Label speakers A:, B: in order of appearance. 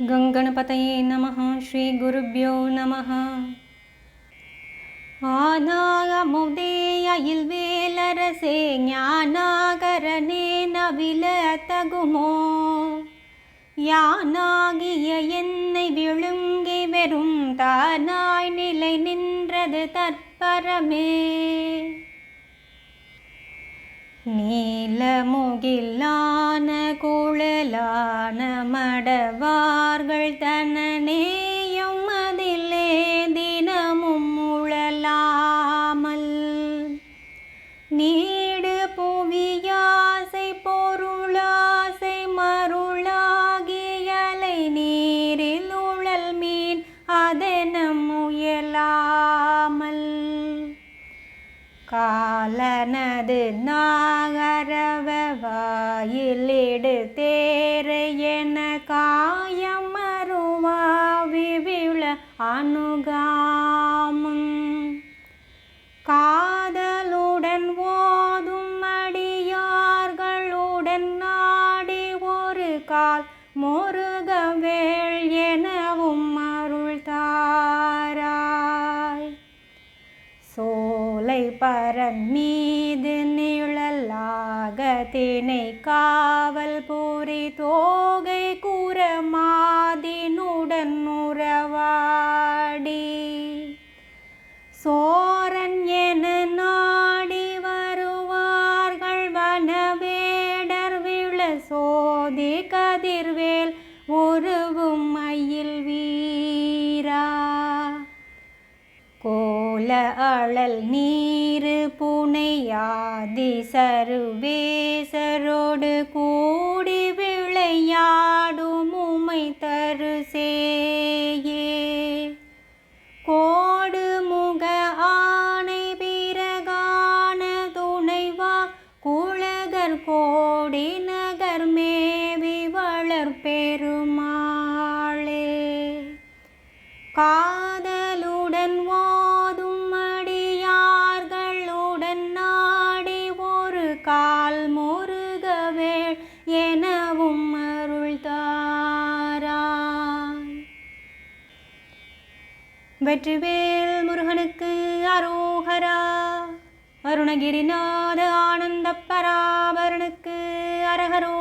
A: गंगणपतये नमः श्री गुरुभ्यो नमः आनागमुदे अयिल्वेलरसे ஞானாகரனே நவிலத்தகுமோ யானாகிய என்னை விழுங்கி வெறும் தானாய் நிலை நின்றது தற்பரமே நீலமுகிலான குழலான மடவார்கள் தனநேயம் அதிலே தினமும் உழலாமல் நீடு புவியாசை பொருளாசை மருளாகியலை நீரில் உழல் மீன் அதென முயலாமல் காலனது நாகரவ வாயிலிடு தேரை என காயம் மறுவாவி விழ அணுகாமும் காதலுடன் ஓதும் அடியார்களுடன் நாடி ஒரு கால் முருகவேள் எனவும் அருள் தாராய் சோலை பரன் மீது நிழலாக தினை காவல் புரி தோகை குரமாதினுடன் உறவாடி சோரன் என நாடி வருவார்கள் வனவேடர் விழ சோதி கதிர்வேல் உருவும் மயில் வீரா கோல அழல் நீரு புனையாதி சருவேசரோடு கூடி விளையாடும் உமை தருசேயே கோடு முக ஆணை பிறகான துணைவா குழகர் கோடி நகர் மேவி வளர் பெருமாளே காதலுடன் ஓதும் அடியார்களுடன் நாடி ஒரு கால் முருகவேள் எனவும் அருள் தாராய் வெற்றிவேல் முருகனுக்கு அரோகரா அருணகிரிநாத ஆனந்த பராபரனுக்கு அரகரோ